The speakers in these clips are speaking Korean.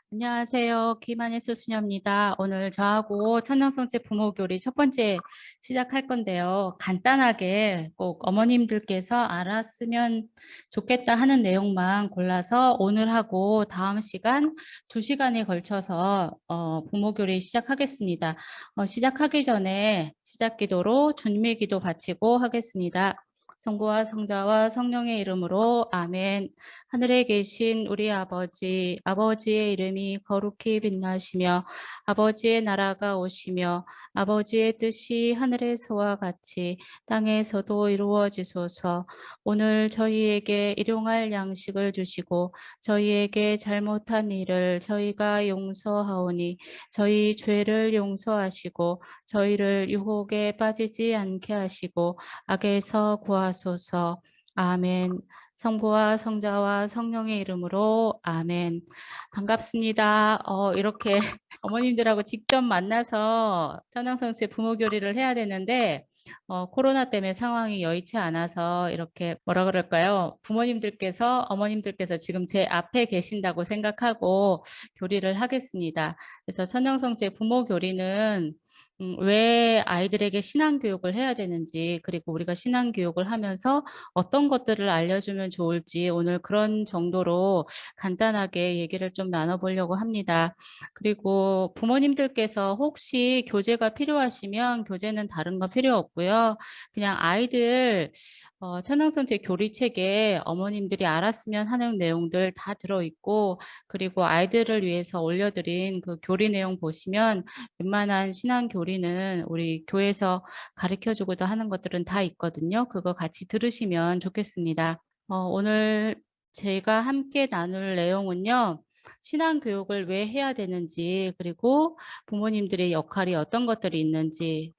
안녕하세요. 김한혜수 수녀입니다. 오늘 저하고 천연성체 부모교리 첫 번째 시작할 건데요. 간단하게 꼭 어머님들께서 알았으면 좋겠다 하는 내용만 골라서 오늘 하고 다음 시간 2시간에 걸쳐서 부모교리 시작하겠습니다. 시작하기 전에 시작기도로 주님의 기도 바치고 하겠습니다. 성부와 성자와 성령의 이름으로 아멘. 하늘에 계신 우리 아버지, 아버지의 이름이 거룩히 빛나시며 아버지의 나라가 오시며 아버지의 뜻이 하늘에서와 같이 땅에서도 이루어지소서. 오늘 저희에게 일용할 양식을 주시고 저희에게 잘못한 일을 저희가 용서하오니 저희 죄를 용서하시고 저희를 유혹에 빠지지 않게 하시고 악에서 구하소서. 아멘. 성부와 성자와 성령의 이름으로 아멘. 반갑습니다. 이렇게 어머님들하고 직접 만나서 천연성체 부모교리를 해야 되는데 코로나 때문에 상황이 여의치 않아서 이렇게 뭐라 그럴까요? 부모님들께서 어머님들께서 지금 제 앞에 계신다고 생각하고 교리를 하겠습니다. 그래서 천연성체 부모교리는 왜 아이들에게 신앙교육을 해야 되는지, 그리고 우리가 신앙교육을 하면서 어떤 것들을 알려주면 좋을지 오늘 그런 정도로 간단하게 얘기를 좀 나눠보려고 합니다. 그리고 부모님들께서 혹시 교재가 필요하시면 교재는 다른 거 필요 없고요. 그냥 아이들 천황선제 교리책에 어머님들이 알았으면 하는 내용들 다 들어있고, 그리고 아이들을 위해서 올려드린 그 교리 내용 보시면 웬만한 신앙 교리는 우리 교회에서 가르쳐주고도 하는 것들은 다 있거든요. 그거 같이 들으시면 좋겠습니다. 오늘 제가 함께 나눌 내용은요. 신앙 교육을 왜 해야 되는지, 그리고 부모님들의 역할이 어떤 것들이 있는지에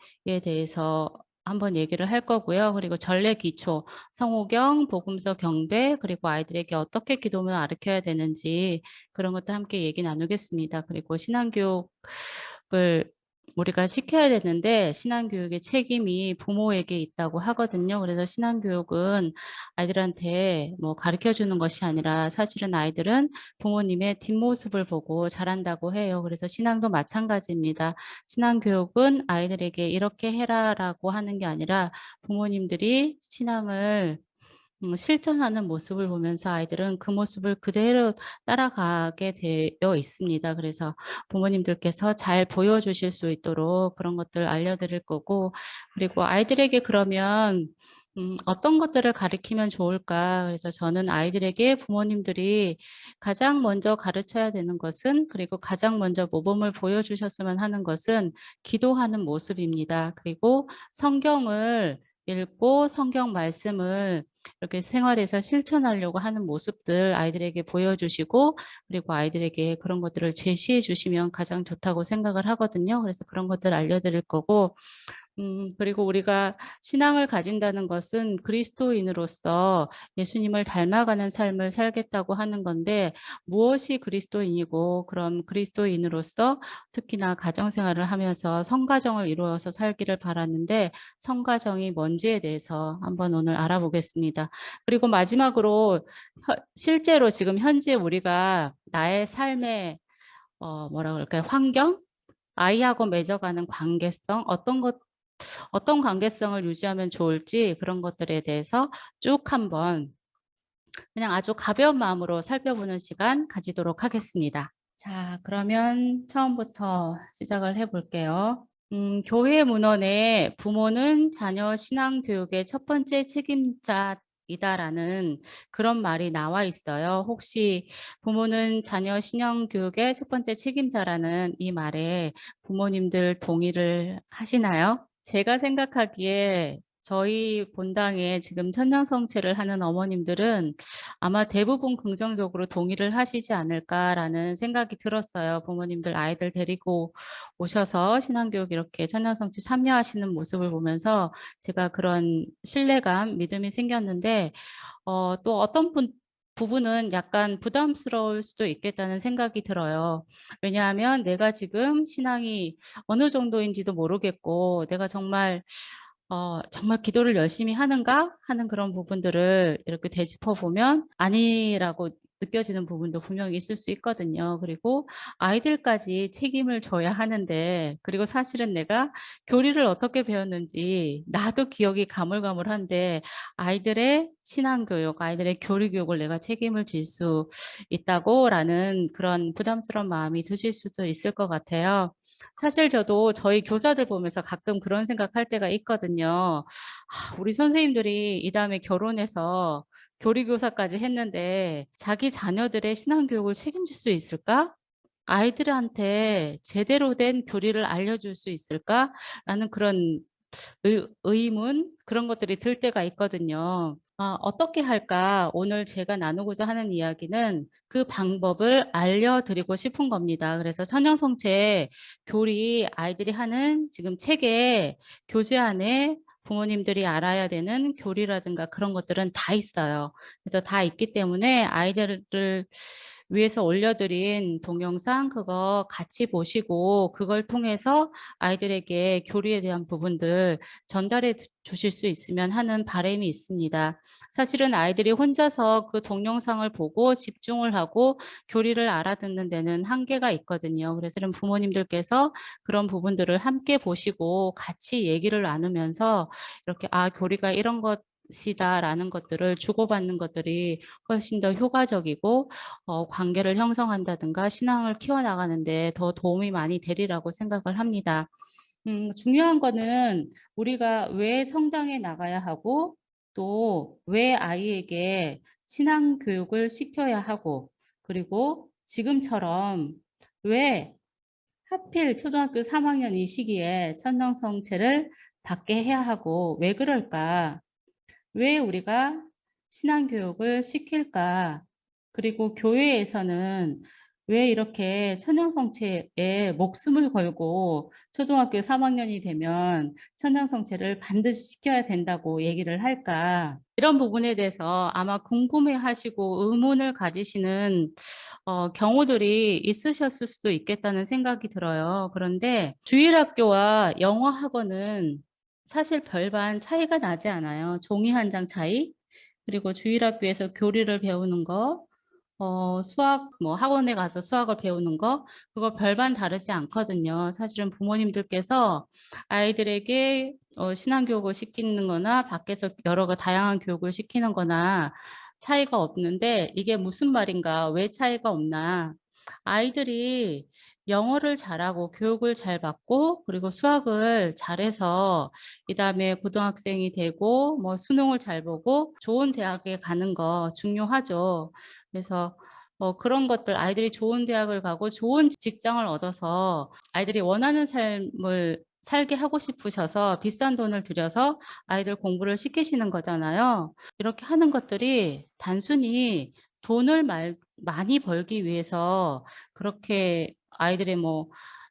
대해서 한번 얘기를 할 거고요. 그리고 전래 기초, 성호경, 복음서 경배, 그리고 아이들에게 어떻게 기도문을 가르쳐야 되는지 그런 것도 함께 얘기 나누겠습니다. 그리고 신앙교육을 우리가 시켜야 되는데 신앙교육의 책임이 부모에게 있다고 하거든요. 그래서 신앙교육은 아이들한테 뭐 가르쳐 주는 것이 아니라 사실은 아이들은 부모님의 뒷모습을 보고 자란다고 해요. 그래서 신앙도 마찬가지입니다. 신앙교육은 아이들에게 이렇게 해라라고 하는 게 아니라 부모님들이 신앙을 실천하는 모습을 보면서 아이들은 그 모습을 그대로 따라가게 되어 있습니다. 그래서 부모님들께서 잘 보여주실 수 있도록 그런 것들 알려드릴 거고, 그리고 아이들에게 그러면 어떤 것들을 가르치면 좋을까? 그래서 저는 아이들에게 부모님들이 가장 먼저 가르쳐야 되는 것은, 그리고 가장 먼저 모범을 보여주셨으면 하는 것은 기도하는 모습입니다. 그리고 성경을 읽고 성경 말씀을 이렇게 생활에서 실천하려고 하는 모습들 아이들에게 보여주시고, 그리고 아이들에게 그런 것들을 제시해 주시면 가장 좋다고 생각을 하거든요. 그래서 그런 것들 알려드릴 거고, 그리고 우리가 신앙을 가진다는 것은 그리스도인으로서 예수님을 닮아가는 삶을 살겠다고 하는 건데, 무엇이 그리스도인이고, 그럼 그리스도인으로서 특히나 가정생활을 하면서 성가정을 이루어서 살기를 바라는데, 성가정이 뭔지에 대해서 한번 오늘 알아보겠습니다. 그리고 마지막으로 실제로 지금 현재 우리가 나의 삶의 뭐라 그럴까요? 환경? 아이하고 맺어가는 관계성, 어떤 관계성을 유지하면 좋을지 그런 것들에 대해서 쭉 한번 그냥 아주 가벼운 마음으로 살펴보는 시간 가지도록 하겠습니다. 자, 그러면 처음부터 시작을 해볼게요. 교회 문헌에 부모는 자녀 신앙 교육의 첫 번째 책임자이다라는 그런 말이 나와 있어요. 혹시 부모는 자녀 신앙 교육의 첫 번째 책임자라는 이 말에 부모님들 동의를 하시나요? 제가 생각하기에 저희 본당에 지금 천년성체를 하는 어머님들은 아마 대부분 긍정적으로 동의를 하시지 않을까라는 생각이 들었어요. 부모님들 아이들 데리고 오셔서 신앙교육 이렇게 천년성체 참여하시는 모습을 보면서 제가 그런 신뢰감, 믿음이 생겼는데 또 어떤 부분은 약간 부담스러울 수도 있겠다는 생각이 들어요. 왜냐하면 내가 지금 신앙이 어느 정도인지도 모르겠고 내가 정말 기도를 열심히 하는가 하는 그런 부분들을 이렇게 되짚어 보면 아니라고 느껴지는 부분도 분명히 있을 수 있거든요. 그리고 아이들까지 책임을 져야 하는데, 그리고 사실은 내가 교리를 어떻게 배웠는지 나도 기억이 가물가물한데 아이들의 신앙 교육, 아이들의 교리 교육을 내가 책임을 질 수 있다고라는 그런 부담스러운 마음이 드실 수도 있을 것 같아요. 사실 저도 저희 교사들 보면서 가끔 그런 생각할 때가 있거든요. 우리 선생님들이 이다음에 결혼해서 교리교사까지 했는데 자기 자녀들의 신앙교육을 책임질 수 있을까? 아이들한테 제대로 된 교리를 알려줄 수 있을까? 라는 그런 의문, 그런 것들이 들 때가 있거든요. 어떻게 할까? 오늘 제가 나누고자 하는 이야기는 그 방법을 알려드리고 싶은 겁니다. 그래서 천연성체 교리 아이들이 하는 지금 책에 교재 안에 부모님들이 알아야 되는 교리라든가 그런 것들은 다 있어요. 그래서 다 있기 때문에 아이들을 위해서 올려드린 동영상 그거 같이 보시고 그걸 통해서 아이들에게 교리에 대한 부분들 전달해 주실 수 있으면 하는 바람이 있습니다. 사실은 아이들이 혼자서 그 동영상을 보고 집중을 하고 교리를 알아듣는 데는 한계가 있거든요. 그래서 부모님들께서 그런 부분들을 함께 보시고 같이 얘기를 나누면서 이렇게 교리가 이런 것이다라는 것들을 주고받는 것들이 훨씬 더 효과적이고 관계를 형성한다든가 신앙을 키워나가는데 더 도움이 많이 되리라고 생각을 합니다. 중요한 거는 우리가 왜 성당에 나가야 하고 또 왜 아이에게 신앙 교육을 시켜야 하고 그리고 지금처럼 왜 하필 초등학교 3학년 이 시기에 천정성체를 받게 해야 하고 왜 그럴까? 왜 우리가 신앙교육을 시킬까? 그리고 교회에서는 왜 이렇게 천연성체에 목숨을 걸고 초등학교 3학년이 되면 천연성체를 반드시 시켜야 된다고 얘기를 할까? 이런 부분에 대해서 아마 궁금해 하시고 의문을 가지시는 경우들이 있으셨을 수도 있겠다는 생각이 들어요. 그런데 주일학교와 영어학원은 사실 별반 차이가 나지 않아요. 종이 한 장 차이, 그리고 주일학교에서 교리를 배우는 거, 수학, 학원에 가서 수학을 배우는 거, 그거 별반 다르지 않거든요. 사실은 부모님들께서 아이들에게 신앙교육을 시키는 거나 밖에서 여러 다양한 교육을 시키는 거나 차이가 없는데 이게 무슨 말인가, 왜 차이가 없나. 아이들이 영어를 잘하고 교육을 잘 받고 그리고 수학을 잘해서 그다음에 고등학생이 되고 수능을 잘 보고 좋은 대학에 가는 거 중요하죠. 그래서 그런 것들 아이들이 좋은 대학을 가고 좋은 직장을 얻어서 아이들이 원하는 삶을 살게 하고 싶으셔서 비싼 돈을 들여서 아이들 공부를 시키시는 거잖아요. 이렇게 하는 것들이 단순히 돈을 많이 벌기 위해서 그렇게 아이들의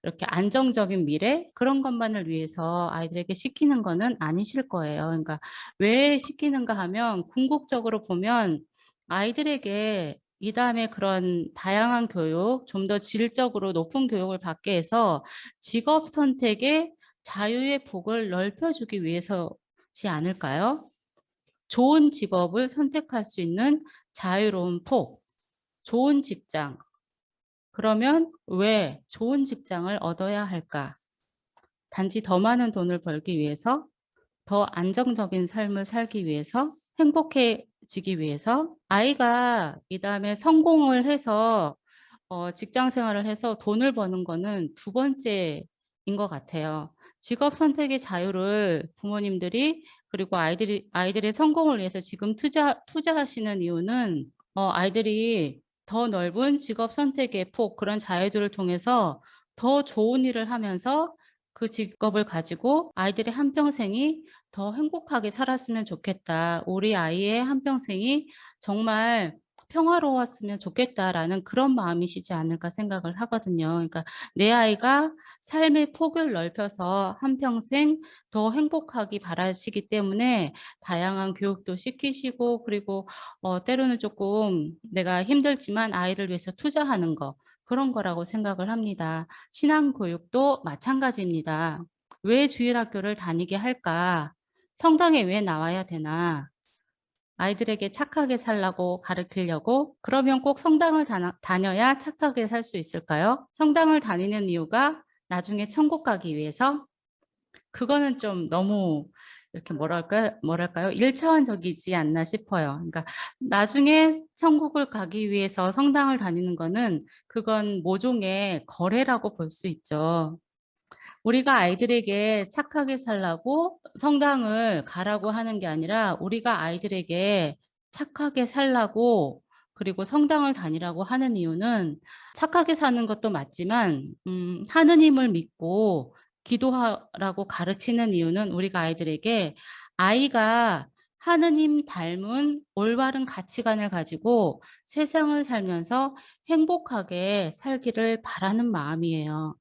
이렇게 안정적인 미래 그런 것만을 위해서 아이들에게 시키는 거는 아니실 거예요. 그러니까 왜 시키는가 하면 궁극적으로 보면 아이들에게 이다음에 그런 다양한 교육, 좀 더 질적으로 높은 교육을 받게 해서 직업 선택의 자유의 폭을 넓혀주기 위해서지 않을까요? 좋은 직업을 선택할 수 있는 자유로운 폭, 좋은 직장. 그러면 왜 좋은 직장을 얻어야 할까? 단지 더 많은 돈을 벌기 위해서, 더 안정적인 삶을 살기 위해서, 행복해지기 위해서, 아이가 이다음에 성공을 해서 직장 생활을 해서 돈을 버는 거는 두 번째인 것 같아요. 직업 선택의 자유를 부모님들이 그리고 아이들의 성공을 위해서 지금 투자하시는 이유는 아이들이 더 넓은 직업 선택의 폭, 그런 자유들을 통해서 더 좋은 일을 하면서 그 직업을 가지고 아이들의 한평생이 더 행복하게 살았으면 좋겠다. 우리 아이의 한평생이 정말 평화로웠으면 좋겠다라는 그런 마음이시지 않을까 생각을 하거든요. 그러니까 내 아이가 삶의 폭을 넓혀서 한평생 더 행복하기 바라시기 때문에 다양한 교육도 시키시고 그리고 때로는 조금 내가 힘들지만 아이를 위해서 투자하는 거 그런 거라고 생각을 합니다. 신앙 교육도 마찬가지입니다. 왜 주일학교를 다니게 할까? 성당에 왜 나와야 되나? 아이들에게 착하게 살라고 가르치려고 그러면 꼭 성당을 다녀야 착하게 살 수 있을까요? 성당을 다니는 이유가 나중에 천국 가기 위해서? 그거는 좀 너무 이렇게 뭐랄까요? 일차원적이지 않나 싶어요. 그러니까 나중에 천국을 가기 위해서 성당을 다니는 거는 그건 모종의 거래라고 볼 수 있죠. 우리가 아이들에게 착하게 살라고 성당을 가라고 하는 게 아니라 우리가 아이들에게 착하게 살라고 그리고 성당을 다니라고 하는 이유는 착하게 사는 것도 맞지만 하느님을 믿고 기도하라고 가르치는 이유는 우리가 아이들에게 아이가 하느님 닮은 올바른 가치관을 가지고 세상을 살면서 행복하게 살기를 바라는 마음이에요.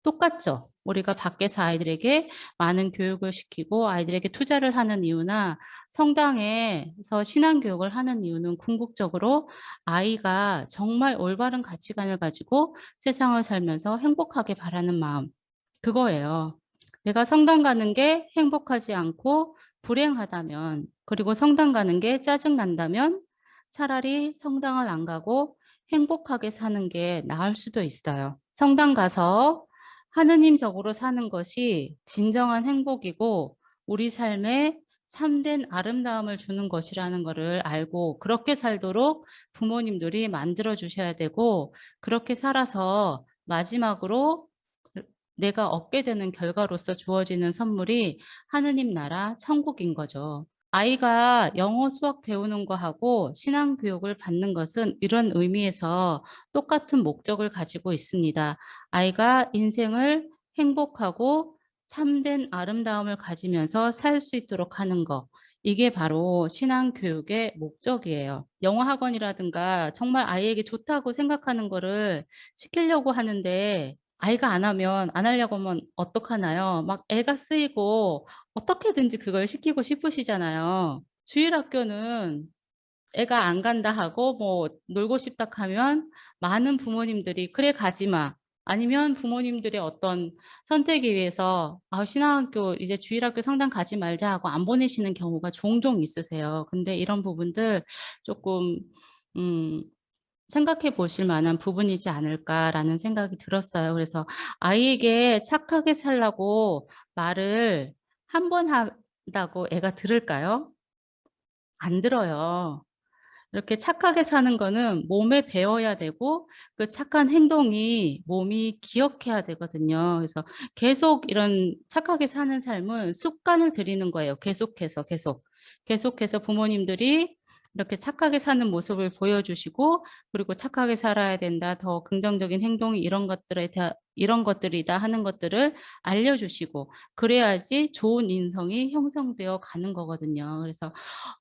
똑같죠. 우리가 밖에서 아이들에게 많은 교육을 시키고 아이들에게 투자를 하는 이유나 성당에서 신앙 교육을 하는 이유는 궁극적으로 아이가 정말 올바른 가치관을 가지고 세상을 살면서 행복하게 바라는 마음, 그거예요. 내가 성당 가는 게 행복하지 않고 불행하다면, 그리고 성당 가는 게 짜증난다면 차라리 성당을 안 가고 행복하게 사는 게 나을 수도 있어요. 성당 가서 하느님적으로 사는 것이 진정한 행복이고 우리 삶에 참된 아름다움을 주는 것이라는 것을 알고 그렇게 살도록 부모님들이 만들어 주셔야 되고, 그렇게 살아서 마지막으로 내가 얻게 되는 결과로서 주어지는 선물이 하느님 나라 천국인 거죠. 아이가 영어 수학 배우는 거하고 신앙 교육을 받는 것은 이런 의미에서 똑같은 목적을 가지고 있습니다. 아이가 인생을 행복하고 참된 아름다움을 가지면서 살 수 있도록 하는 것. 이게 바로 신앙 교육의 목적이에요. 영어 학원이라든가 정말 아이에게 좋다고 생각하는 거를 시키려고 하는데 아이가 안 하면 안 하려고 하면 어떡하나요? 막 애가 쓰이고 어떻게든지 그걸 시키고 싶으시잖아요. 주일학교는 애가 안 간다 하고 뭐 놀고 싶다 하면 많은 부모님들이 "그래 가지 마." 아니면 부모님들의 어떤 선택에 의해서 "아 신앙학교 이제 주일학교 상담 가지 말자." 하고 안 보내시는 경우가 종종 있으세요. 근데 이런 부분들 조금 음 생각해 보실 만한 부분이지 않을까라는 생각이 들었어요. 그래서 아이에게 착하게 살라고 말을 한 번 한다고 애가 들을까요? 안 들어요. 이렇게 착하게 사는 거는 몸에 배어야 되고 그 착한 행동이 몸이 기억해야 되거든요. 그래서 계속 이런 착하게 사는 삶은 습관을 들이는 거예요. 계속해서, 계속. 계속해서 부모님들이 이렇게 착하게 사는 모습을 보여주시고 그리고 착하게 살아야 된다. 더 긍정적인 행동이 이런 것들이다 하는 것들을 알려주시고 그래야지 좋은 인성이 형성되어 가는 거거든요. 그래서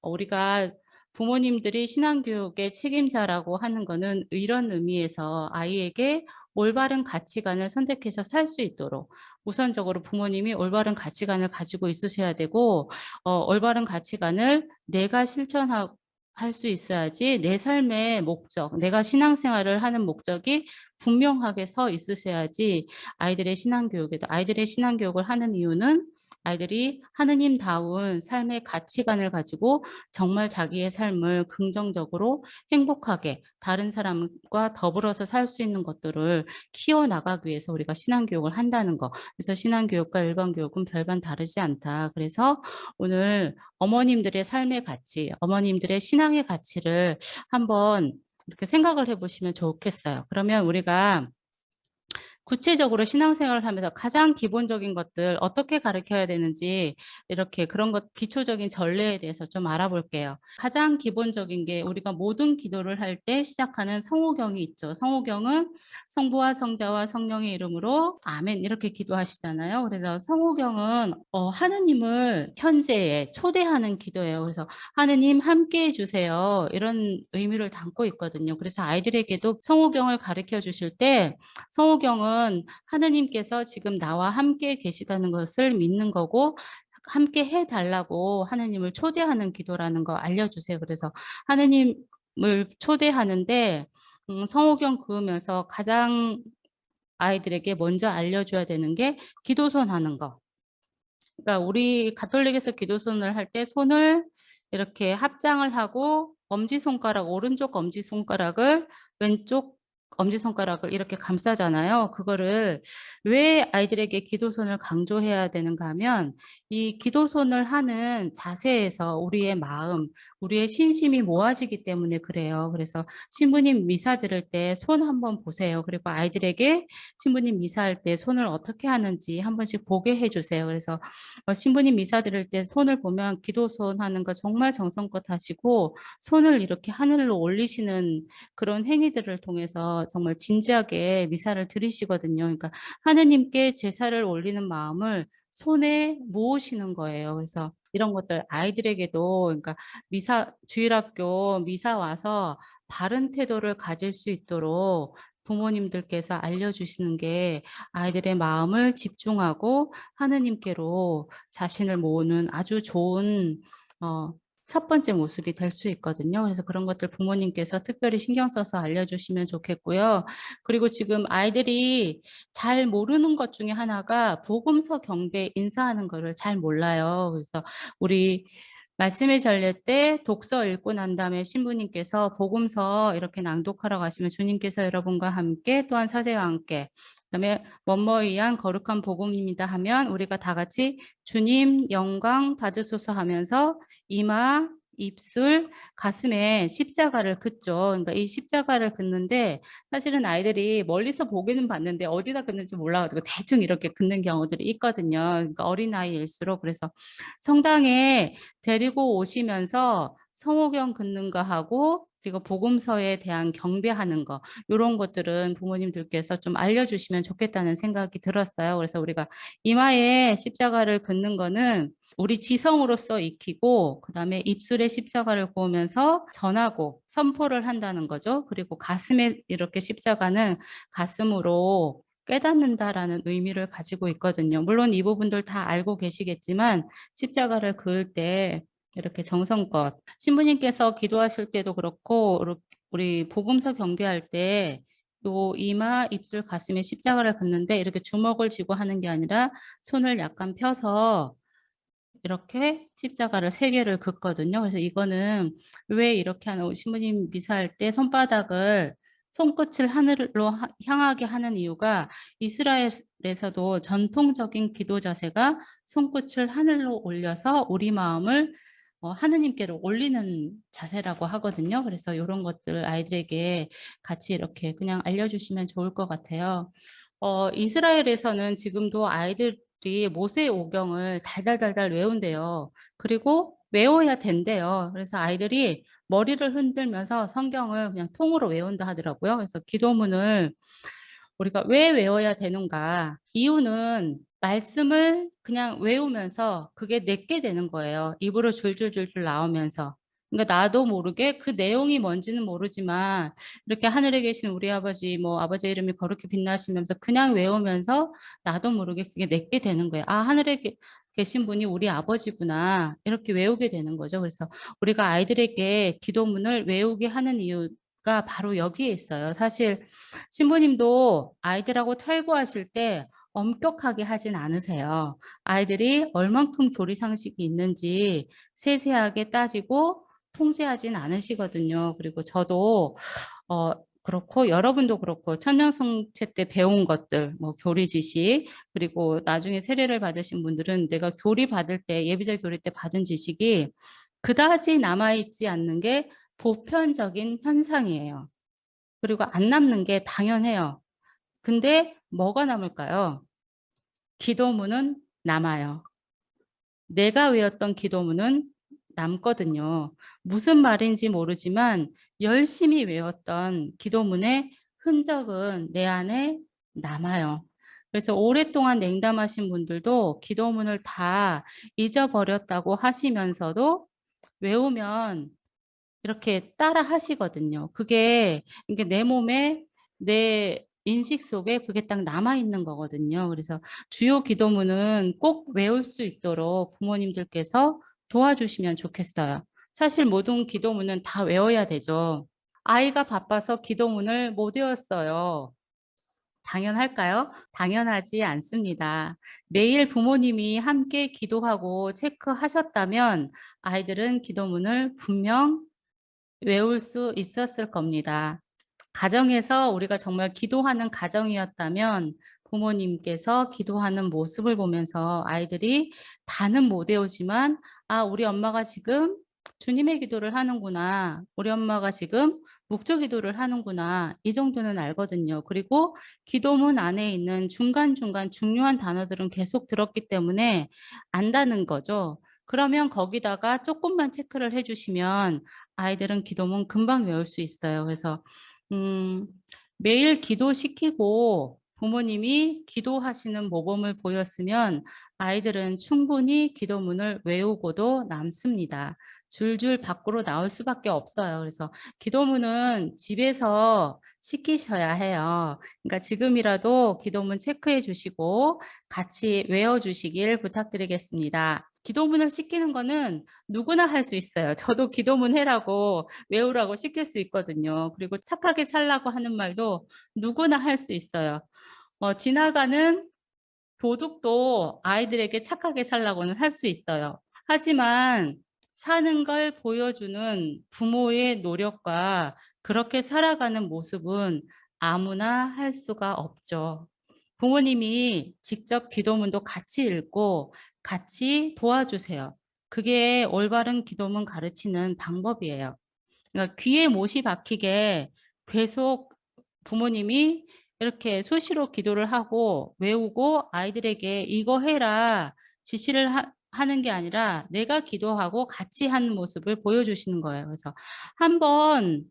우리가 부모님들이 신앙교육의 책임자라고 하는 거는 이런 의미에서 아이에게 올바른 가치관을 선택해서 살 수 있도록 우선적으로 부모님이 올바른 가치관을 가지고 있으셔야 되고 올바른 가치관을 내가 할 수 있어야지 내 삶의 목적, 내가 신앙생활을 하는 목적이 분명하게 서 있으셔야지 아이들의 신앙교육을 하는 이유는 아이들이 하느님다운 삶의 가치관을 가지고 정말 자기의 삶을 긍정적으로 행복하게 다른 사람과 더불어서 살 수 있는 것들을 키워나가기 위해서 우리가 신앙교육을 한다는 거. 그래서 신앙교육과 일반 교육은 별반 다르지 않다. 그래서 오늘 어머님들의 삶의 가치, 어머님들의 신앙의 가치를 한번 이렇게 생각을 해보시면 좋겠어요. 그러면 우리가 구체적으로 신앙생활을 하면서 가장 기본적인 것들 어떻게 가르쳐야 되는지 이렇게 그런 것 기초적인 전례에 대해서 좀 알아볼게요. 가장 기본적인 게 우리가 모든 기도를 할 때 시작하는 성호경이 있죠. 성호경은 성부와 성자와 성령의 이름으로 아멘 이렇게 기도하시잖아요. 그래서 성호경은 하느님을 현재에 초대하는 기도예요. 그래서 하느님 함께해 주세요. 이런 의미를 담고 있거든요. 그래서 아이들에게도 성호경을 가르쳐 주실 때 성호경은 하느님께서 지금 나와 함께 계시다는 것을 믿는 거고 함께 해 달라고 하느님을 초대하는 기도라는 거 알려주세요. 그래서 하느님을 초대하는데 성호경 그으면서 가장 아이들에게 먼저 알려줘야 되는 게 기도손 하는 거. 그러니까 우리 가톨릭에서 기도손을 할 때 손을 이렇게 합장을 하고 엄지손가락, 오른쪽 엄지손가락을 왼쪽 엄지손가락을 이렇게 감싸잖아요. 그거를 왜 아이들에게 기도손을 강조해야 되는가 하면 이 기도손을 하는 자세에서 우리의 마음, 우리의 신심이 모아지기 때문에 그래요. 그래서 신부님 미사 들을 때 손 한번 보세요. 그리고 아이들에게 신부님 미사할 때 손을 어떻게 하는지 한 번씩 보게 해주세요. 그래서 신부님 미사 드릴 때 손을 보면 기도손 하는 거 정말 정성껏 하시고 손을 이렇게 하늘로 올리시는 그런 행위들을 통해서 정말 진지하게 미사를 드리시거든요. 그러니까 하느님께 제사를 올리는 마음을 손에 모으시는 거예요. 그래서 이런 것들 아이들에게도 그러니까 미사 주일학교 미사 와서 바른 태도를 가질 수 있도록 부모님들께서 알려주시는 게 아이들의 마음을 집중하고 하느님께로 자신을 모으는 아주 좋은 첫 번째 모습이 될 수 있거든요. 그래서 그런 것들 부모님께서 특별히 신경 써서 알려주시면 좋겠고요. 그리고 지금 아이들이 잘 모르는 것 중에 하나가 복음서 경배 인사하는 거를 잘 몰라요. 그래서 우리 말씀의 전례 때 독서 읽고 난 다음에 신부님께서 복음서 이렇게 낭독하러 가시면 주님께서 여러분과 함께 또한 사제와 함께 그다음에 뭐뭐에 의한 거룩한 복음입니다 하면 우리가 다 같이 주님 영광 받으소서 하면서 이마, 입술, 가슴에 십자가를 긋죠. 그러니까 이 십자가를 긋는데 사실은 아이들이 멀리서 보기는 봤는데 어디다 긋는지 몰라가지고 대충 이렇게 긋는 경우들이 있거든요. 그러니까 어린아이일수록 그래서 성당에 데리고 오시면서 성호경 긋는 거 하고 그리고 복음서에 대한 경배하는 거 이런 것들은 부모님들께서 좀 알려주시면 좋겠다는 생각이 들었어요. 그래서 우리가 이마에 십자가를 긋는 거는 우리 지성으로서 익히고 그다음에 입술에 십자가를 구우면서 전하고 선포를 한다는 거죠. 그리고 가슴에 이렇게 십자가는 가슴으로 깨닫는다라는 의미를 가지고 있거든요. 물론 이 부분들 다 알고 계시겠지만 십자가를 그을 때 이렇게 정성껏 신부님께서 기도하실 때도 그렇고 우리 복음서 경배할 때 요 이마, 입술, 가슴에 십자가를 긋는데 이렇게 주먹을 쥐고 하는 게 아니라 손을 약간 펴서 이렇게 십자가를 세 개를 긋거든요. 그래서 이거는 왜 이렇게 하는 신부님 미사할 때 손바닥을 손끝을 하늘로 향하게 하는 이유가 이스라엘에서도 전통적인 기도 자세가 손끝을 하늘로 올려서 우리 마음을 하느님께로 올리는 자세라고 하거든요. 그래서 이런 것들 아이들에게 같이 이렇게 그냥 알려주시면 좋을 것 같아요. 이스라엘에서는 지금도 아이들이 모세 오경을 달달달달 외운대요. 그리고 외워야 된대요. 그래서 아이들이 머리를 흔들면서 성경을 그냥 통으로 외운다 하더라고요. 그래서 기도문을 우리가 왜 외워야 되는가? 이유는 말씀을 그냥 외우면서 그게 내게 되는 거예요. 입으로 줄줄줄줄 나오면서. 그러니까 나도 모르게 그 내용이 뭔지는 모르지만 이렇게 하늘에 계신 우리 아버지 뭐 아버지 이름이 거룩히 빛나시면서 그냥 외우면서 나도 모르게 그게 내게 되는 거예요. 아, 하늘에 계신 분이 우리 아버지구나. 이렇게 외우게 되는 거죠. 그래서 우리가 아이들에게 기도문을 외우게 하는 이유가 바로 여기에 있어요. 사실 신부님도 아이들하고 탈구하실 때 엄격하게 하진 않으세요. 아이들이 얼만큼 교리 상식이 있는지 세세하게 따지고 통제하진 않으시거든요. 그리고 저도 그렇고 여러분도 그렇고 천년성체 때 배운 것들, 뭐 교리 지식, 그리고 나중에 세례를 받으신 분들은 내가 교리 받을 때 예비절 교리 때 받은 지식이 그다지 남아있지 않는 게 보편적인 현상이에요. 그리고 안 남는 게 당연해요. 근데 뭐가 남을까요? 기도문은 남아요. 내가 외웠던 기도문은 남거든요. 무슨 말인지 모르지만 열심히 외웠던 기도문의 흔적은 내 안에 남아요. 그래서 오랫동안 냉담하신 분들도 기도문을 다 잊어버렸다고 하시면서도 외우면 이렇게 따라 하시거든요. 그게 이게 내 몸에 내 인식 속에 그게 딱 남아 있는 거거든요. 그래서 주요 기도문은 꼭 외울 수 있도록 부모님들께서 도와주시면 좋겠어요. 사실 모든 기도문은 다 외워야 되죠. 아이가 바빠서 기도문을 못 외웠어요. 당연할까요? 당연하지 않습니다. 매일 부모님이 함께 기도하고 체크하셨다면 아이들은 기도문을 분명 외울 수 있었을 겁니다. 가정에서 우리가 정말 기도하는 가정이었다면 부모님께서 기도하는 모습을 보면서 아이들이 다는 못 외우지만 우리 엄마가 지금 주님의 기도를 하는구나. 우리 엄마가 지금 묵주 기도를 하는구나. 이 정도는 알거든요. 그리고 기도문 안에 있는 중간중간 중요한 단어들은 계속 들었기 때문에 안다는 거죠. 그러면 거기다가 조금만 체크를 해주시면 아이들은 기도문 금방 외울 수 있어요. 그래서 매일 기도시키고 부모님이 기도하시는 모범을 보였으면 아이들은 충분히 기도문을 외우고도 남습니다. 줄줄 밖으로 나올 수밖에 없어요. 그래서 기도문은 집에서 시키셔야 해요. 그러니까 지금이라도 기도문 체크해 주시고 같이 외워 주시길 부탁드리겠습니다. 기도문을 시키는 거는 누구나 할 수 있어요. 저도 기도문 해라고 외우라고 시킬 수 있거든요. 그리고 착하게 살라고 하는 말도 누구나 할 수 있어요. 지나가는 도둑도 아이들에게 착하게 살라고는 할 수 있어요. 하지만 사는 걸 보여주는 부모의 노력과 그렇게 살아가는 모습은 아무나 할 수가 없죠. 부모님이 직접 기도문도 같이 읽고 같이 도와주세요. 그게 올바른 기도문 가르치는 방법이에요. 그러니까 귀에 못이 박히게 계속 부모님이 이렇게 수시로 기도를 하고 외우고 아이들에게 이거 해라 지시를 하는 게 아니라 내가 기도하고 같이 하는 모습을 보여주시는 거예요. 그래서 한 번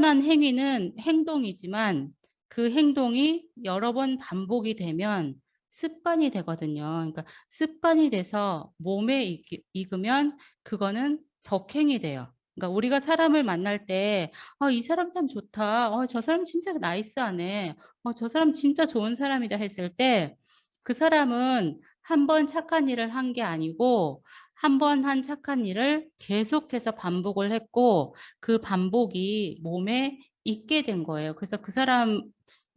한 행위는 행동이지만 그 행동이 여러 번 반복이 되면 습관이 되거든요. 그러니까 습관이 돼서 몸에 익으면 그거는 덕행이 돼요. 그러니까 우리가 사람을 만날 때 이 사람 참 좋다. 저 사람 진짜 나이스하네. 저 사람 진짜 좋은 사람이다 했을 때 그 사람은 한 번 착한 일을 한 게 아니고 한 번 한 착한 일을 계속해서 반복을 했고 그 반복이 몸에 익게 된 거예요. 그래서 그 사람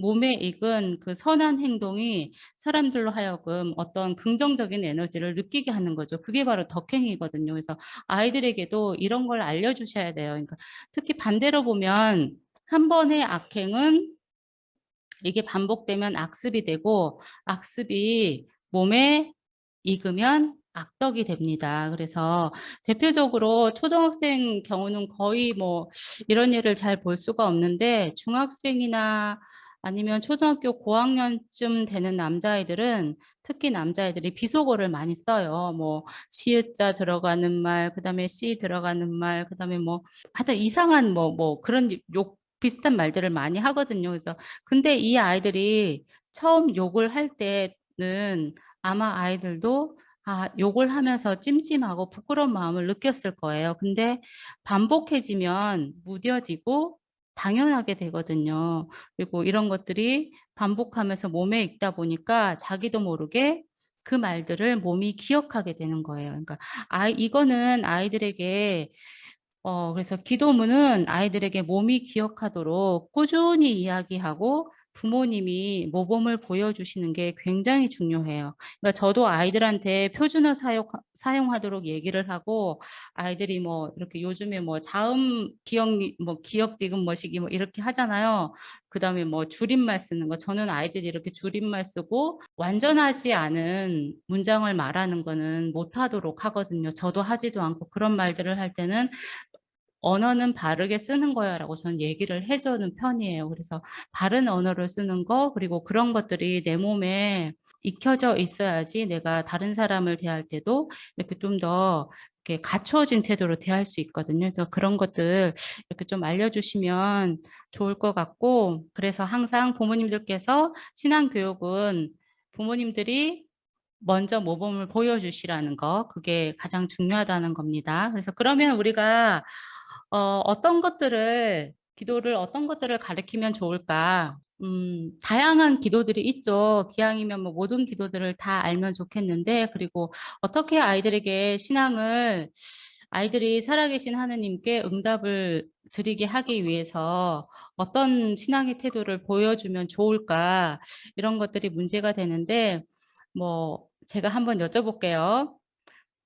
몸에 익은 그 선한 행동이 사람들로 하여금 어떤 긍정적인 에너지를 느끼게 하는 거죠. 그게 바로 덕행이거든요. 그래서 아이들에게도 이런 걸 알려주셔야 돼요. 그러니까 특히 반대로 보면 한 번의 악행은 이게 반복되면 악습이 되고 악습이 몸에 익으면 악덕이 됩니다. 그래서 대표적으로 초등학생 경우는 거의 뭐 이런 예를 잘 볼 수가 없는데 중학생이나 아니면 초등학교 고학년쯤 되는 남자아이들은 특히 남자애들이 비속어를 많이 써요. 뭐 시읒자 들어가는 말, 그다음에 씨 들어가는 말, 그다음에 뭐 하여튼 이상한 뭐 그런 욕 비슷한 말들을 많이 하거든요. 그래서 근데 이 아이들이 처음 욕을 할 때는 아마 아이들도 욕을 하면서 찜찜하고 부끄러운 마음을 느꼈을 거예요. 근데 반복해지면 무뎌지고 당연하게 되거든요. 그리고 이런 것들이 반복하면서 몸에 익다 보니까 자기도 모르게 그 말들을 몸이 기억하게 되는 거예요. 그러니까 이거는 아이들에게 그래서 기도문은 아이들에게 몸이 기억하도록 꾸준히 이야기하고 부모님이 모범을 보여주시는 게 굉장히 중요해요. 그러니까 저도 아이들한테 표준어 사용하도록 얘기를 하고 아이들이 뭐 이렇게 요즘에 뭐 자음 기억 디귿 뭐시기 뭐 이렇게 하잖아요. 그다음에 뭐 줄임말 쓰는 거 저는 아이들이 이렇게 줄임말 쓰고 완전하지 않은 문장을 말하는 거는 못하도록 하거든요. 저도 하지도 않고 그런 말들을 할 때는 언어는 바르게 쓰는 거야라고 저는 얘기를 해주는 편이에요. 그래서 바른 언어를 쓰는 거 그리고 그런 것들이 내 몸에 익혀져 있어야지 내가 다른 사람을 대할 때도 이렇게 좀 더 이렇게 갖추어진 태도로 대할 수 있거든요. 그래서 그런 것들 이렇게 좀 알려주시면 좋을 것 같고 그래서 항상 부모님들께서 신앙교육은 부모님들이 먼저 모범을 보여주시라는 거 그게 가장 중요하다는 겁니다. 그래서 그러면 우리가 기도를 어떤 것들을 가르치면 좋을까? 다양한 기도들이 있죠. 기왕이면 뭐 모든 기도들을 다 알면 좋겠는데, 그리고 어떻게 아이들에게 신앙을 아이들이 살아계신 하느님께 응답을 드리게 하기 위해서 어떤 신앙의 태도를 보여주면 좋을까? 이런 것들이 문제가 되는데, 제가 한번 여쭤볼게요.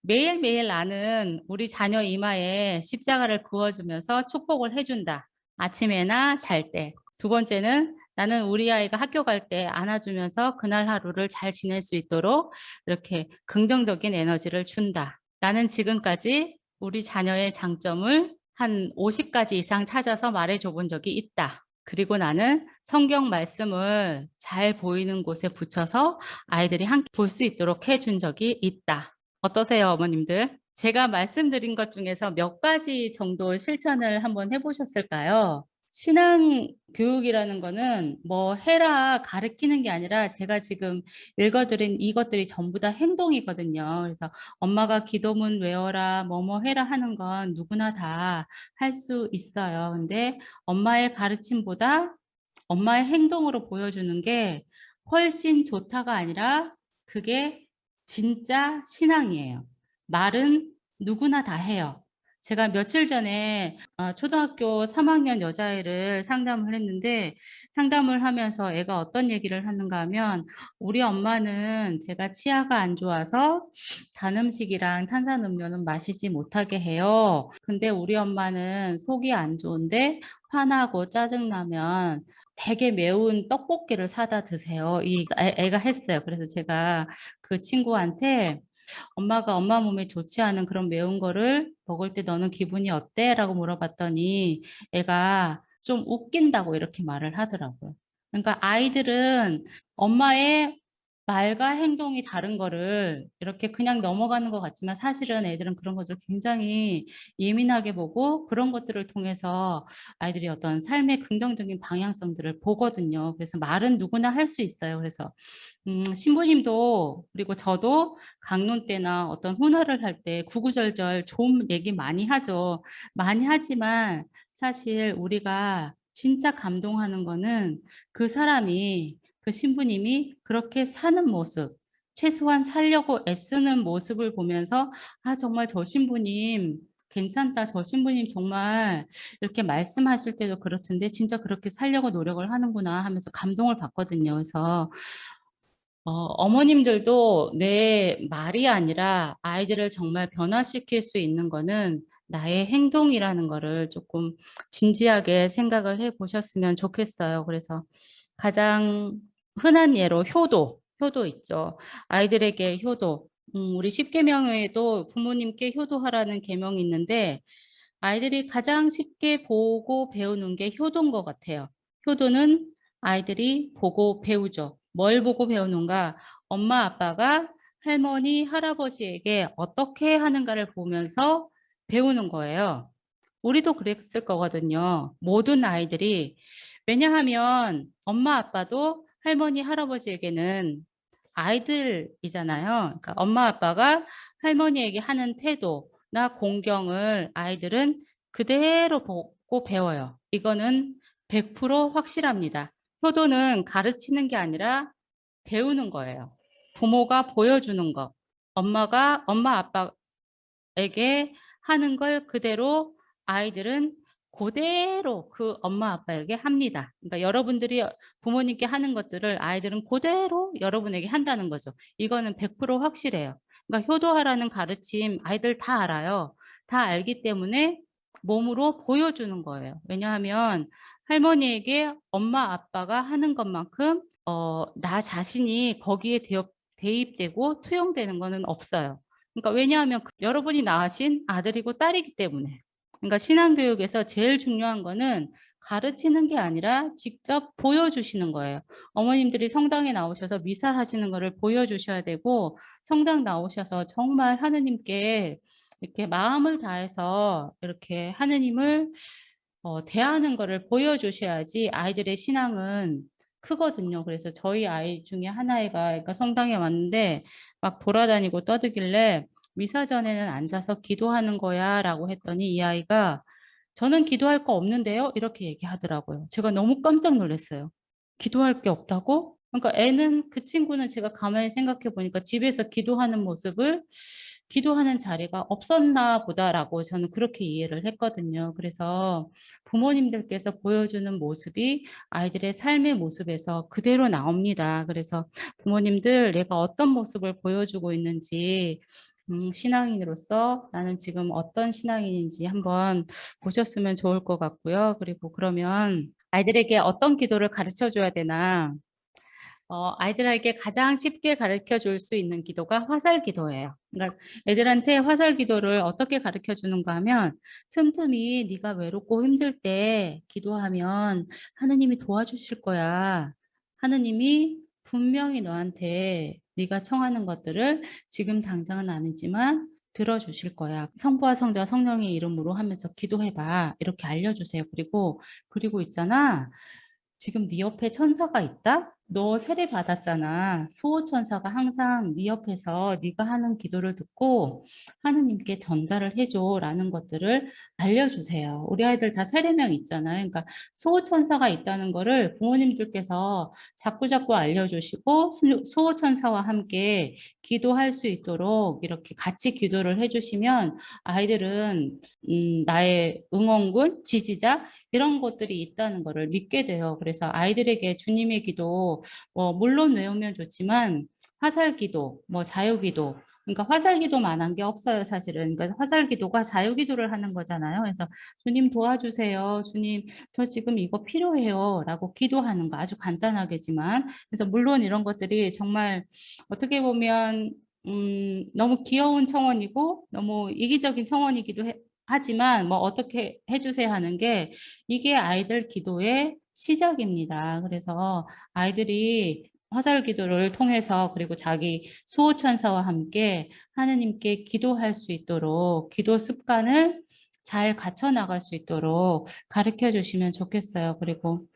매일매일 나는 우리 자녀 이마에 십자가를 그어주면서 축복을 해준다. 아침에나 잘 때. 두 번째는 나는 우리 아이가 학교 갈 때 안아주면서 그날 하루를 잘 지낼 수 있도록 이렇게 긍정적인 에너지를 준다. 나는 지금까지 우리 자녀의 장점을 한 50가지 이상 찾아서 말해줘 본 적이 있다. 그리고 나는 성경 말씀을 잘 보이는 곳에 붙여서 아이들이 함께 볼 수 있도록 해준 적이 있다. 어떠세요, 어머님들? 제가 말씀드린 것 중에서 몇 가지 정도 실천을 한번 해보셨을까요? 신앙 교육이라는 거는 뭐 해라 가르치는 게 아니라 제가 지금 읽어드린 이것들이 전부 다 행동이거든요. 그래서 엄마가 기도문 외워라, 뭐뭐 해라 하는 건 누구나 다 할 수 있어요. 근데 엄마의 가르침보다 엄마의 행동으로 보여주는 게 훨씬 좋다가 아니라 그게 진짜 신앙이에요. 말은 누구나 다 해요. 제가 며칠 전에 초등학교 3학년 여자애를 상담을 했는데 상담을 하면서 애가 어떤 얘기를 하는가 하면 우리 엄마는 제가 치아가 안 좋아서 단 음식이랑 탄산음료는 마시지 못하게 해요. 근데 우리 엄마는 속이 안 좋은데 화나고 짜증나면 되게 매운 떡볶이를 사다 드세요. 애가 했어요. 그래서 제가 그 친구한테 엄마가 엄마 몸에 좋지 않은 그런 매운 거를 먹을 때 너는 기분이 어때? 라고 물어봤더니 애가 좀 웃긴다고 이렇게 말을 하더라고요. 그러니까 아이들은 엄마의 말과 행동이 다른 거를 이렇게 그냥 넘어가는 것 같지만 사실은 애들은 그런 것을 굉장히 예민하게 보고 그런 것들을 통해서 아이들이 어떤 삶의 긍정적인 방향성들을 보거든요. 그래서 말은 누구나 할 수 있어요. 그래서 신부님도 그리고 저도 강론 때나 어떤 훈화를 할 때 구구절절 좋은 얘기 많이 하죠. 많이 하지만 사실 우리가 진짜 감동하는 거는 그 사람이 그 신부님이 그렇게 사는 모습, 최소한 살려고 애쓰는 모습을 보면서 아 정말 저 신부님 괜찮다. 저 신부님 정말 이렇게 말씀하실 때도 그렇던데 진짜 그렇게 살려고 노력을 하는구나 하면서 감동을 받거든요. 그래서 어머님들도 내 말이 아니라 아이들을 정말 변화시킬 수 있는 거는 나의 행동이라는 거를 조금 진지하게 생각을 해 보셨으면 좋겠어요. 그래서 가장 흔한 예로 효도 있죠. 아이들에게 효도. 우리 10계명에도 부모님께 효도하라는 계명이 있는데 아이들이 가장 쉽게 보고 배우는 게 효도인 것 같아요. 효도는 아이들이 보고 배우죠. 뭘 보고 배우는가? 엄마, 아빠가 할머니, 할아버지에게 어떻게 하는가를 보면서 배우는 거예요. 우리도 그랬을 거거든요. 모든 아이들이. 왜냐하면 엄마, 아빠도 할머니, 할아버지에게는 아이들이잖아요. 그러니까 엄마, 아빠가 할머니에게 하는 태도나 공경을 아이들은 그대로 보고 배워요. 이거는 100% 확실합니다. 효도는 가르치는 게 아니라 배우는 거예요. 부모가 보여주는 것. 엄마, 아빠에게 하는 걸 그대로 아이들은 그대로 그 엄마, 아빠에게 합니다. 그러니까 여러분들이 부모님께 하는 것들을 아이들은 그대로 여러분에게 한다는 거죠. 이거는 100% 확실해요. 그러니까 효도하라는 가르침 아이들 다 알아요. 다 알기 때문에 몸으로 보여주는 거예요. 왜냐하면 할머니에게 엄마, 아빠가 하는 것만큼 나 자신이 거기에 대입되고 투영되는 거는 없어요. 그러니까 왜냐하면 여러분이 낳으신 아들이고 딸이기 때문에. 그러니까 신앙교육에서 제일 중요한 거는 가르치는 게 아니라 직접 보여주시는 거예요. 어머님들이 성당에 나오셔서 미사 하시는 거를 보여주셔야 되고 성당 나오셔서 정말 하느님께 이렇게 마음을 다해서 이렇게 하느님을 대하는 거를 보여주셔야지 아이들의 신앙은 크거든요. 그래서 저희 아이 중에 하나애가 그러니까 성당에 왔는데 막 돌아다니고 떠들길래 미사 전에는 앉아서 기도하는 거야 라고 했더니 이 아이가 저는 기도할 거 없는데요? 이렇게 얘기하더라고요. 제가 너무 깜짝 놀랐어요. 기도할 게 없다고? 그러니까 그 친구는 제가 가만히 생각해 보니까 집에서 기도하는 모습을 기도하는 자리가 없었나 보다라고 저는 그렇게 이해를 했거든요. 그래서 부모님들께서 보여주는 모습이 아이들의 삶의 모습에서 그대로 나옵니다. 그래서 부모님들 내가 어떤 모습을 보여주고 있는지 신앙인으로서 나는 지금 어떤 신앙인인지 한번 보셨으면 좋을 것 같고요. 그리고 그러면 아이들에게 어떤 기도를 가르쳐 줘야 되나? 아이들에게 가장 쉽게 가르쳐 줄 수 있는 기도가 화살 기도예요. 그러니까 애들한테 화살 기도를 어떻게 가르쳐 주는가 하면 틈틈이 네가 외롭고 힘들 때 기도하면 하느님이 도와주실 거야. 하느님이 분명히 너한테 네가 청하는 것들을 지금 당장은 아니지만 들어주실 거야. 성부와 성자와 성령의 이름으로 하면서 기도해봐. 이렇게 알려주세요. 그리고 있잖아. 지금 네 옆에 천사가 있다? 너 세례 받았잖아. 수호천사가 항상 네 옆에서 네가 하는 기도를 듣고 하느님께 전달을 해줘라는 것들을 알려주세요. 우리 아이들 다 세례명 있잖아요. 그러니까 수호천사가 있다는 거를 부모님들께서 자꾸자꾸 알려주시고 수호천사와 함께 기도할 수 있도록 이렇게 같이 기도를 해주시면 아이들은 나의 응원군, 지지자 이런 것들이 있다는 것을 믿게 돼요. 그래서 아이들에게 주님의 기도 물론 외우면 좋지만 화살 기도, 자유 기도 그러니까 화살 기도만 한 게 없어요, 사실은. 그러니까 화살 기도가 자유 기도를 하는 거잖아요. 그래서 주님 도와주세요. 주님 저 지금 이거 필요해요라고 기도하는 거 아주 간단하겠지만 그래서 물론 이런 것들이 정말 어떻게 보면 너무 귀여운 청원이고 너무 이기적인 청원이기도 하지만 어떻게 해주세요 하는 게 이게 아이들 기도의 시작입니다. 그래서 아이들이 화살 기도를 통해서 그리고 자기 수호천사와 함께 하느님께 기도할 수 있도록 기도 습관을 잘 갖춰 나갈 수 있도록 가르쳐 주시면 좋겠어요. 그리고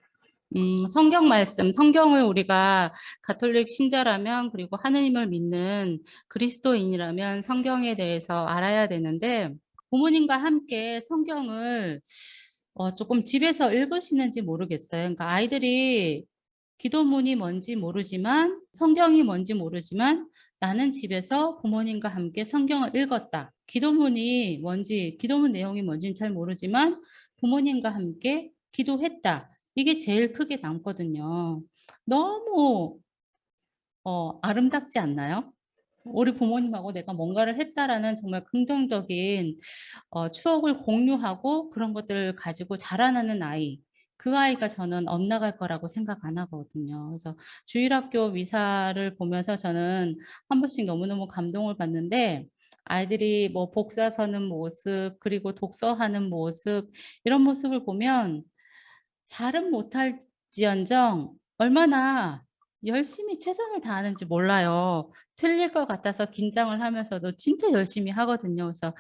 성경 말씀, 성경을 우리가 가톨릭 신자라면 그리고 하느님을 믿는 그리스도인이라면 성경에 대해서 알아야 되는데 부모님과 함께 성경을 조금 집에서 읽으시는지 모르겠어요. 그러니까 아이들이 기도문이 뭔지 모르지만 성경이 뭔지 모르지만 나는 집에서 부모님과 함께 성경을 읽었다. 기도문이 뭔지, 기도문 내용이 뭔지는 잘 모르지만 부모님과 함께 기도했다. 이게 제일 크게 남거든요. 너무 아름답지 않나요? 우리 부모님하고 내가 뭔가를 했다라는 정말 긍정적인 추억을 공유하고 그런 것들을 가지고 자라나는 아이. 그 아이가 저는 엇나갈 거라고 생각 안 하거든요. 그래서 주일학교 미사를 보면서 저는 한 번씩 너무너무 감동을 받는데 아이들이 복사 서는 모습 그리고 독서하는 모습 이런 모습을 보면 잘은 못할지언정 얼마나 열심히 최선을 다하는지 몰라요. 틀릴 것 같아서 긴장을 하면서도 진짜 열심히 하거든요. 그래서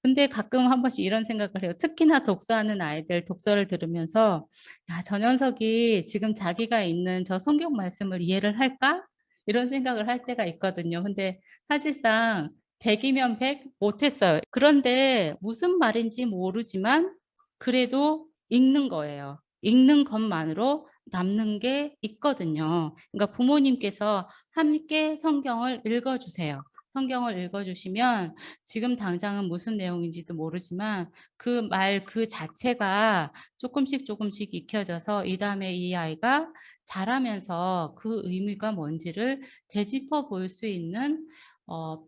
근데 가끔 한 번씩 이런 생각을 해요. 특히나 독서하는 아이들 독서를 들으면서 '야 저 녀석이 지금 자기가 있는 저 성경 말씀을 이해를 할까?' 이런 생각을 할 때가 있거든요. 근데 사실상 100 이면 100 못했어요. 그런데 무슨 말인지 모르지만 그래도 읽는 거예요. 읽는 것만으로 남는 게 있거든요. 그러니까 부모님께서 함께 성경을 읽어 주세요. 성경을 읽어 주시면 지금 당장은 무슨 내용인지도 모르지만 그 말 그 자체가 조금씩 익혀져서 이다음에 이 아이가 자라면서 그 의미가 뭔지를 되짚어 볼 수 있는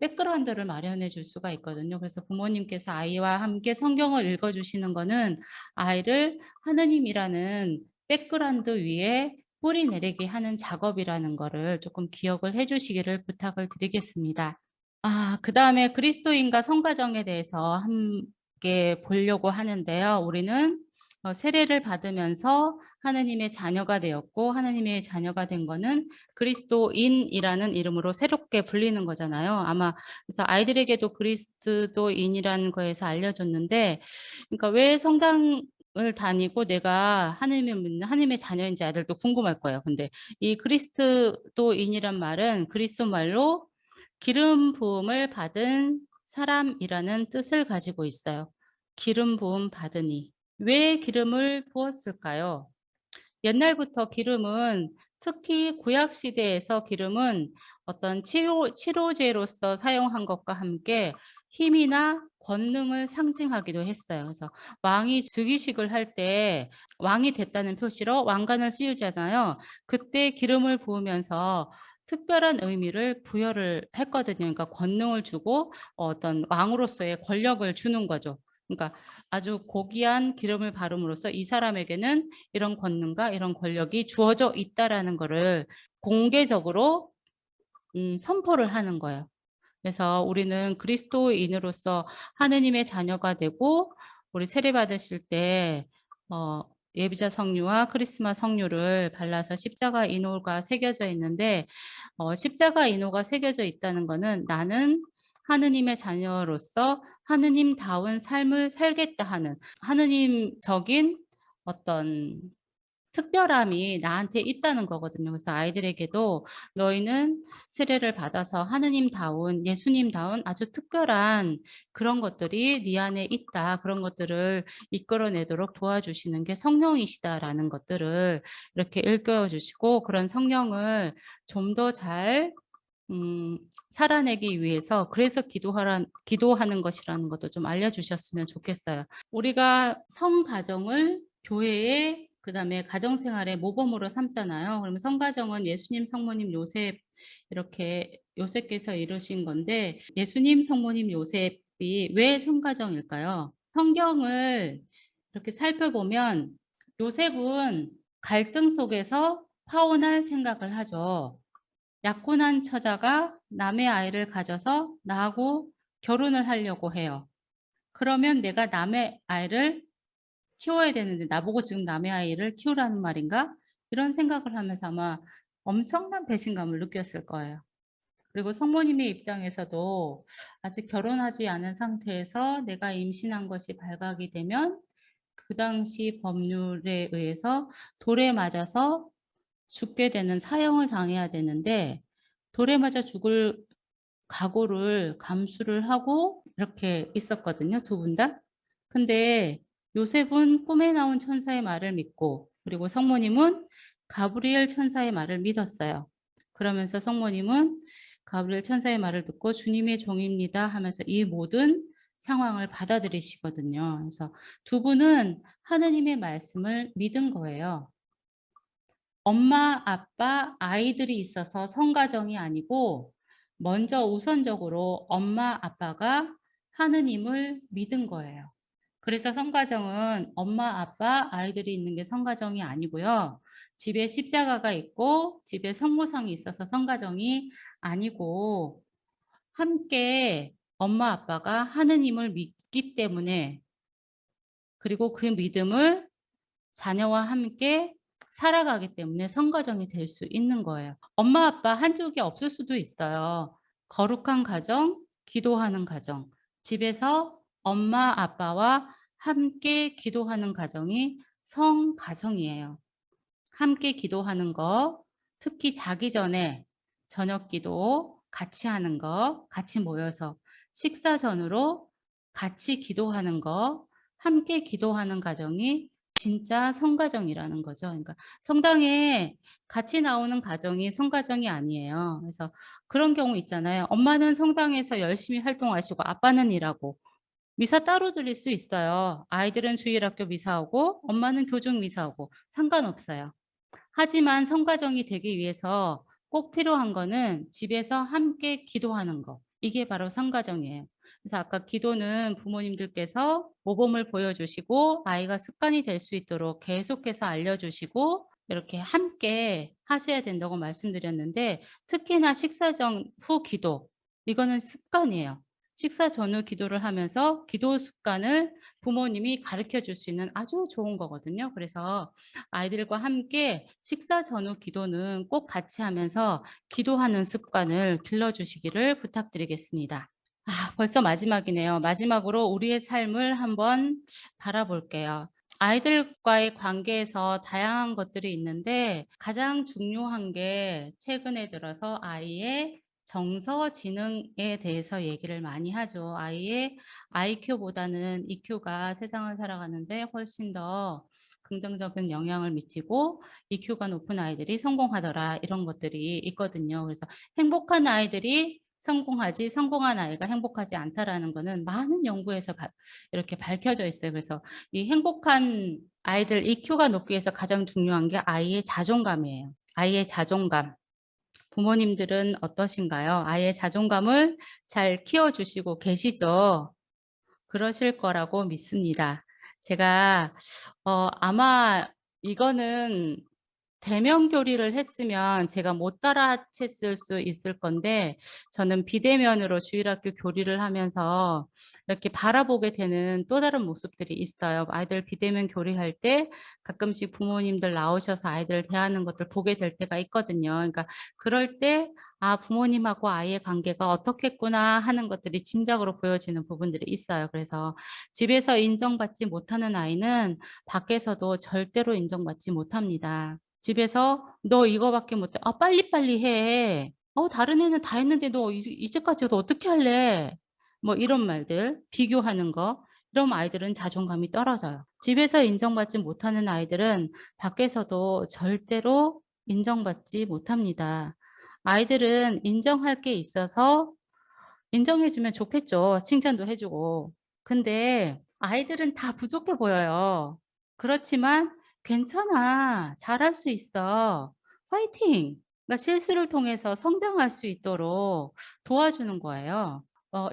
백그라운드를 마련해 줄 수가 있거든요. 그래서 부모님께서 아이와 함께 성경을 읽어 주시는 거는 아이를 하느님이라는 백그라운드 위에 뿌리 내리게 하는 작업이라는 거를 조금 기억을 해 주시기를 부탁을 드리겠습니다. 그다음에 그리스도인과 성가정에 대해서 함께 보려고 하는데요. 우리는 세례를 받으면서 하느님의 자녀가 되었고 하느님의 자녀가 된 거는 그리스도인이라는 이름으로 새롭게 불리는 거잖아요. 아마 그래서 아이들에게도 그리스도인이라는 거에서 알려줬는데 그러니까 왜 성당을 다니고 내가 하느님을 믿는 하느님의 자녀인지 아이들도 궁금할 거예요. 근데 이 그리스도인이란 말은 그리스 말로 기름 부음을 받은 사람이라는 뜻을 가지고 있어요. 기름 부음 받으니. 왜 기름을 부었을까요? 옛날부터 기름은 특히 구약 시대에서 기름은 어떤 치료제로서 사용한 것과 함께 힘이나 권능을 상징하기도 했어요. 그래서 왕이 즉위식을 할 때 왕이 됐다는 표시로 왕관을 씌우잖아요. 그때 기름을 부으면서 특별한 의미를 부여를 했거든요. 그러니까 권능을 주고 어떤 왕으로서의 권력을 주는 거죠. 그러니까 아주 고귀한 기름을 바름으로써 이 사람에게는 이런 권능과 이런 권력이 주어져 있다라는 거를 공개적으로 선포를 하는 거예요. 그래서 우리는 그리스도인으로서 하느님의 자녀가 되고 우리 세례 받으실 때 어 예비자 성류와 크리스마 성류를 발라서 십자가 인호가 새겨져 있는데 십자가 인호가 새겨져 있다는 거는 '나는 하느님의 자녀로서 하느님다운 삶을 살겠다.' 하는 하느님적인 어떤 특별함이 나한테 있다는 거거든요. 그래서 아이들에게도 "너희는 세례를 받아서 하느님다운 예수님다운 아주 특별한 그런 것들이 네 안에 있다. 그런 것들을 이끌어내도록 도와주시는 게 성령이시다."라는 것들을 이렇게 일깨워 주시고 그런 성령을 좀 더 잘 음 살아내기 위해서 그래서 기도하는 것이라는 것도 좀 알려 주셨으면 좋겠어요. 우리가 성가정을 교회의 그다음에 가정 생활의 모범으로 삼잖아요. 그러면 성가정은 예수님, 성모님, 요셉 이렇게 요셉께서 이루신 건데 예수님, 성모님, 요셉이 왜 성가정일까요? 성경을 이렇게 살펴보면 요셉은 갈등 속에서 파혼할 생각을 하죠. 약혼한 처자가 남의 아이를 가져서 나하고 결혼을 하려고 해요. 그러면 내가 남의 아이를 키워야 되는데 '나보고 지금 남의 아이를 키우라는 말인가?' 이런 생각을 하면서 아마 엄청난 배신감을 느꼈을 거예요. 그리고 성모님의 입장에서도 아직 결혼하지 않은 상태에서 내가 임신한 것이 발각이 되면 그 당시 법률에 의해서 돌에 맞아서 죽게 되는 사형을 당해야 되는데 돌에 맞아 죽을 각오를 감수를 하고 이렇게 있었거든요, 두 분 다. 근데 요셉은 꿈에 나온 천사의 말을 믿고 그리고 성모님은 가브리엘 천사의 말을 믿었어요. 그러면서 성모님은 가브리엘 천사의 말을 듣고 "주님의 종입니다." 하면서 이 모든 상황을 받아들이시거든요. 그래서 두 분은 하느님의 말씀을 믿은 거예요. 엄마, 아빠, 아이들이 있어서 성가정이 아니고 먼저 우선적으로 엄마, 아빠가 하느님을 믿은 거예요. 그래서 성가정은 엄마, 아빠, 아이들이 있는 게 성가정이 아니고요. 집에 십자가가 있고 집에 성모상이 있어서 성가정이 아니고 함께 엄마, 아빠가 하느님을 믿기 때문에 그리고 그 믿음을 자녀와 함께 살아가기 때문에 성가정이 될 수 있는 거예요. 엄마 아빠 한쪽이 없을 수도 있어요. 거룩한 가정, 기도하는 가정. 집에서 엄마 아빠와 함께 기도하는 가정이 성가정이에요. 함께 기도하는 거, 특히 자기 전에 저녁 기도 같이 하는 거, 같이 모여서 식사 전후로 같이 기도하는 거, 함께 기도하는 가정이 진짜 성가정이라는 거죠. 그러니까 성당에 같이 나오는 가정이 성가정이 아니에요. 그래서 그런 경우 있잖아요. 엄마는 성당에서 열심히 활동하시고 아빠는 일하고 미사 따로 드릴 수 있어요. 아이들은 주일학교 미사하고 엄마는 교중 미사하고 상관없어요. 하지만 성가정이 되기 위해서 꼭 필요한 거는 집에서 함께 기도하는 거. 이게 바로 성가정이에요. 그래서 아까 기도는 부모님들께서 모범을 보여주시고 아이가 습관이 될 수 있도록 계속해서 알려주시고 이렇게 함께 하셔야 된다고 말씀드렸는데 특히나 식사 전 후 기도 이거는 습관이에요. 식사 전후 기도를 하면서 기도 습관을 부모님이 가르쳐 줄 수 있는 아주 좋은 거거든요. 그래서 아이들과 함께 식사 전후 기도는 꼭 같이 하면서 기도하는 습관을 길러주시기를 부탁드리겠습니다. 벌써 마지막이네요. 마지막으로 우리의 삶을 한번 바라볼게요. 아이들과의 관계에서 다양한 것들이 있는데 가장 중요한 게 최근에 들어서 아이의 정서 지능에 대해서 얘기를 많이 하죠. 아이의 IQ보다는 EQ가 세상을 살아가는데 훨씬 더 긍정적인 영향을 미치고 EQ가 높은 아이들이 성공하더라 이런 것들이 있거든요. 그래서 행복한 아이들이 성공하지 성공한 아이가 행복하지 않다라는 거는 많은 연구에서 이렇게 밝혀져 있어요. 그래서 이 행복한 아이들 EQ가 높기 위해서 가장 중요한 게 아이의 자존감이에요. 아이의 자존감. 부모님들은 어떠신가요? 아이의 자존감을 잘 키워주시고 계시죠? 그러실 거라고 믿습니다. 제가 아마 이거는 대면 교리를 했으면 제가 못 따라챘을 수 있을 건데 저는 비대면으로 주일학교 교리를 하면서 이렇게 바라보게 되는 또 다른 모습들이 있어요. 아이들 비대면 교리할 때 가끔씩 부모님들 나오셔서 아이들을 대하는 것들 보게 될 때가 있거든요. 그러니까 그럴 때 아, 부모님하고 아이의 관계가 어떻겠구나 하는 것들이 짐작으로 보여지는 부분들이 있어요. 그래서 집에서 인정받지 못하는 아이는 밖에서도 절대로 인정받지 못합니다. 집에서 "너 이거밖에 못해." "아 빨리빨리 해." 다른 애는 다 했는데 너 이제까지 너 어떻게 할래?" 뭐 이런 말들, 비교하는 거. 이러면 아이들은 자존감이 떨어져요. 집에서 인정받지 못하는 아이들은 밖에서도 절대로 인정받지 못합니다. 아이들은 인정할 게 있어서 인정해 주면 좋겠죠. 칭찬도 해 주고. 근데 아이들은 다 부족해 보여요. 그렇지만 "괜찮아. 잘할 수 있어. 화이팅." 그러니까 실수를 통해서 성장할 수 있도록 도와주는 거예요.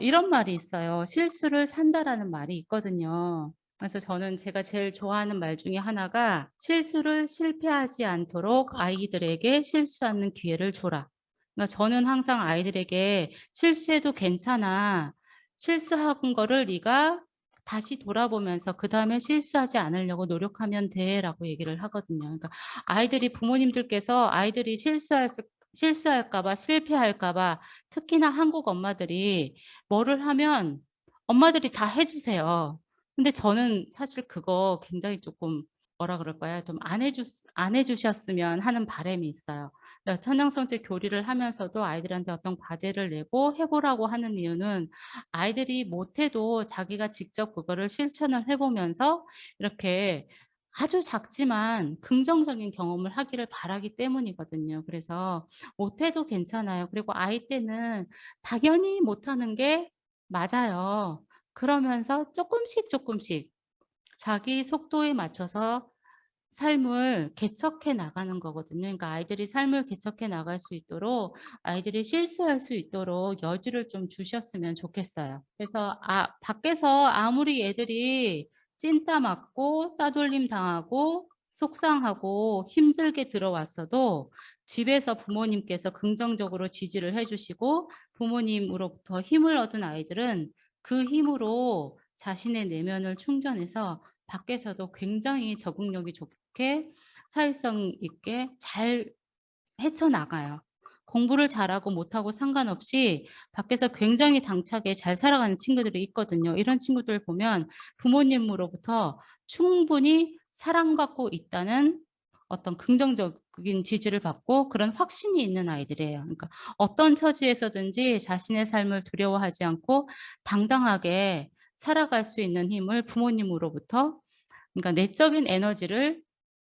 이런 말이 있어요. "실수를 산다."라는 말이 있거든요. 그래서 저는 제가 제일 좋아하는 말 중에 하나가 "실수를 실패하지 않도록 아이들에게 실수하는 기회를 줘라." 그러니까 저는 항상 아이들에게 "실수해도 괜찮아. 실수한 거를 네가 다시 돌아보면서 그다음에 실수하지 않으려고 노력하면 돼."라고 얘기를 하거든요. 그러니까 아이들이 부모님들께서 아이들이 실수할까 봐 실패할까 봐 특히나 한국 엄마들이 뭐를 하면 엄마들이 다 해 주세요. 근데 저는 사실 그거 굉장히 쪼끔 뭐라 그럴까요? 좀 안 해 주셨으면 하는 바람이 있어요. 천연성질 교리를 하면서도 아이들한테 어떤 과제를 내고 해 보라고 하는 이유는 아이들이 못해도 자기가 직접 그거를 실천을 해 보면서 이렇게 아주 작지만 긍정적인 경험을 하기를 바라기 때문이거든요. 그래서 못해도 괜찮아요. 그리고 아이 때는 당연히 못하는 게 맞아요. 그러면서 쪼끔씩 자기 속도에 맞춰서 삶을 개척해 나가는 거거든요. 그러니까 아이들이 삶을 개척해 나갈 수 있도록 아이들이 실수할 수 있도록 여지를 좀 주셨으면 좋겠어요. 그래서 밖에서 아무리 애들이 찐따 맞고 따돌림 당하고 속상하고 힘들게 들어왔어도 집에서 부모님께서 긍정적으로 지지를 해 주시고 부모님으로부터 힘을 얻은 아이들은 그 힘으로 자신의 내면을 충전해서 밖에서도 굉장히 적응력이 좋게 사회성 있게 잘 헤쳐나가요. 공부를 잘하고 못하고 상관없이 밖에서 굉장히 당차게 잘 살아가는 친구들이 있거든요. 이런 친구들 보면 부모님으로부터 충분히 사랑받고 있다는 어떤 긍정적인 지지를 받고 그런 확신이 있는 아이들이에요. 그러니까 어떤 처지에서든지 자신의 삶을 두려워하지 않고 당당하게 살아갈 수 있는 힘을 부모님으로부터 그러니까 내적인 에너지를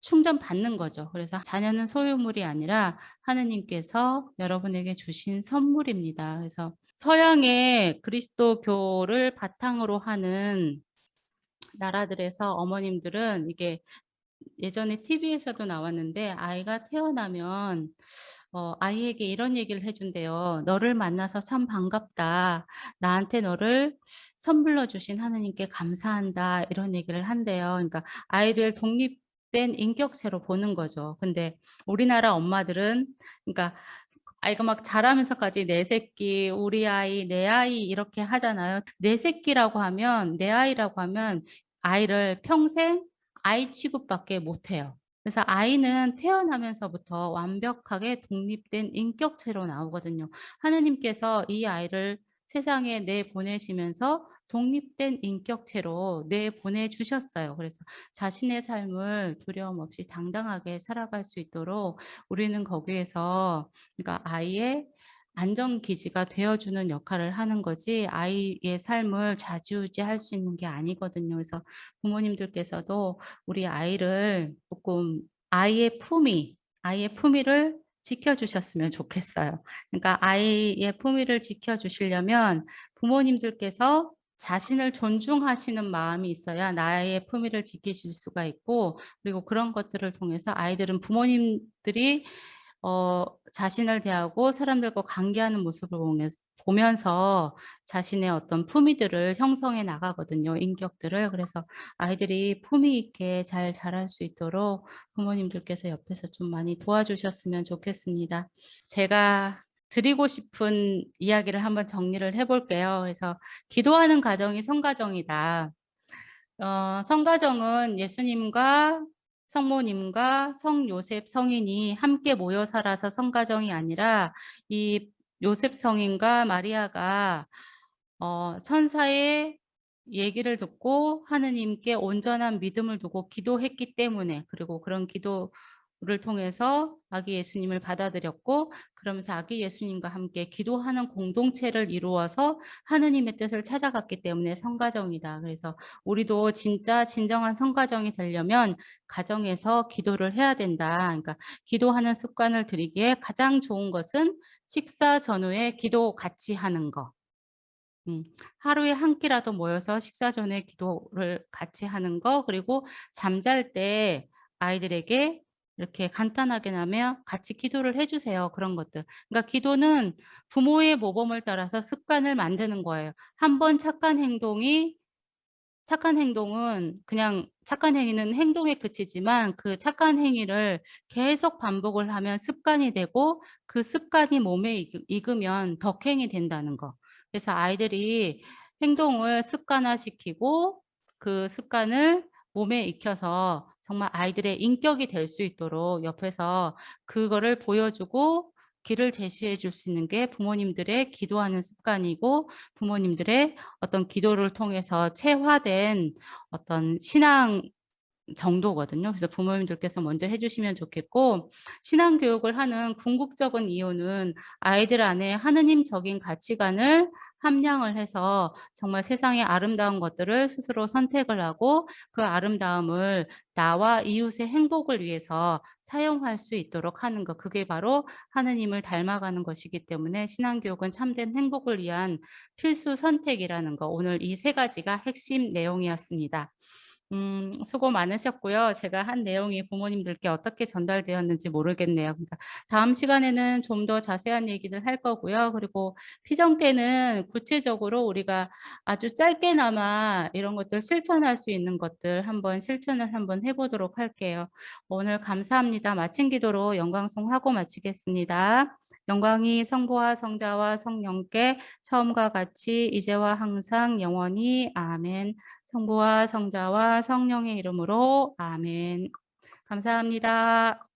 충전받는 거죠. 그래서 자녀는 소유물이 아니라 하느님께서 여러분에게 주신 선물입니다. 그래서 서양의 그리스도교를 바탕으로 하는 나라들에서 어머님들은 이게 예전에 TV에서도 나왔는데 아이가 태어나면 아이에게 이런 얘기를 해 준대요. "너를 만나서 참 반갑다. 나한테 너를 선물로 주신 하느님께 감사한다." 이런 얘기를 한대요. 그러니까 아이를 독립된 인격체로 보는 거죠. 근데 우리나라 엄마들은 그러니까 아이가 막 자라면서까지 "내 새끼", "우리 아이", "내 아이." 이렇게 하잖아요. 내 새끼라고 하면 내 아이라고 하면 아이를 평생 아이 취급밖에 못 해요. 그래서 아이는 태어나면서부터 완벽하게 독립된 인격체로 나오거든요. 하느님께서 이 아이를 세상에 내보내시면서 독립된 인격체로 내보내 주셨어요. 그래서 자신의 삶을 두려움 없이 당당하게 살아갈 수 있도록 우리는 거기에서 그러니까 안전기지가 되어주는 역할을 하는 거지 아이의 삶을 좌지우지할 수 있는 게 아니거든요. 그래서 부모님들께서도 우리 아이를 조금 아이의 품위를 지켜주셨으면 좋겠어요. 그러니까 아이의 품위를 지켜주시려면 부모님들께서 자신을 존중하시는 마음이 있어야 나의 품위를 지키실 수가 있고, 그리고 그런 것들을 통해서 아이들은 부모님들이 자신을 대하고 사람들과 관계하는 모습을 보면서 자신의 어떤 품위들을 형성해 나가거든요. 인격들을. 그래서 아이들이 품위 있게 잘 자랄 수 있도록 부모님들께서 옆에서 좀 많이 도와주셨으면 좋겠습니다. 제가 드리고 싶은 이야기를 한번 정리를 해볼게요. 그래서 기도하는 가정이 성가정이다. 성가정은 예수님과 성모님과 성요셉 성인이 함께 모여 살아서 성가정이 아니라 이 요셉 성인과 마리아가 천사의 얘기를 듣고 하느님께 온전한 믿음을 두고 기도했기 때문에, 그리고 그런 기도를 통해서 아기 예수님을 받아들였고, 그러면서 아기 예수님과 함께 기도하는 공동체를 이루어서 하느님의 뜻을 찾아갔기 때문에 성가정이다. 그래서 우리도 진짜 진정한 성가정이 되려면 가정에서 기도를 해야 된다. 그러니까 기도하는 습관을 들이기에 가장 좋은 것은 식사 전후에 기도 같이 하는 거. 하루에 한 끼라도 모여서 식사 전에 기도를 같이 하는 거, 그리고 잠잘 때 아이들에게 이렇게 간단하게나마 같이 기도를 해 주세요. 그런 것들. 그러니까 기도는 부모의 모범을 따라서 습관을 만드는 거예요. 한 번 착한 행동은 그냥 착한 행위는 행동에 그치지만 그 착한 행위를 계속 반복을 하면 습관이 되고 그 습관이 몸에 익으면 덕행이 된다는 거. 그래서 아이들이 행동을 습관화시키고 그 습관을 몸에 익혀서 정말 아이들의 인격이 될 수 있도록 옆에서 그거를 보여주고 길을 제시해 줄 수 있는 게 부모님들의 기도하는 습관이고, 부모님들의 어떤 기도를 통해서 체화된 어떤 신앙 정도거든요. 그래서 부모님들께서 먼저 해 주시면 좋겠고, 신앙 교육을 하는 궁극적인 이유는 아이들 안에 하느님적인 가치관을 함양을 해서 정말 세상의 아름다운 것들을 스스로 선택을 하고 그 아름다움을 나와 이웃의 행복을 위해서 사용할 수 있도록 하는 것, 그게 바로 하느님을 닮아가는 것이기 때문에 신앙 교육은 참된 행복을 위한 필수 선택이라는 거, 오늘 이 세 가지가 핵심 내용이었습니다. 수고 많으셨고요. 제가 한 내용이 부모님들께 어떻게 전달되었는지 모르겠네요. 그러니까 다음 시간에는 좀 더 자세한 얘기를 할 거고요. 그리고 피정 때는 구체적으로 우리가 아주 짧게나마 이런 것들 실천할 수 있는 것들 한번 실천을 한번 해보도록 할게요. 오늘 감사합니다. 마친 기도로 영광송하고 마치겠습니다. 영광이 성부와 성자와 성령께 처음과 같이 이제와 항상 영원히 아멘. 성부와 성자와 성령의 이름으로 아멘. 감사합니다.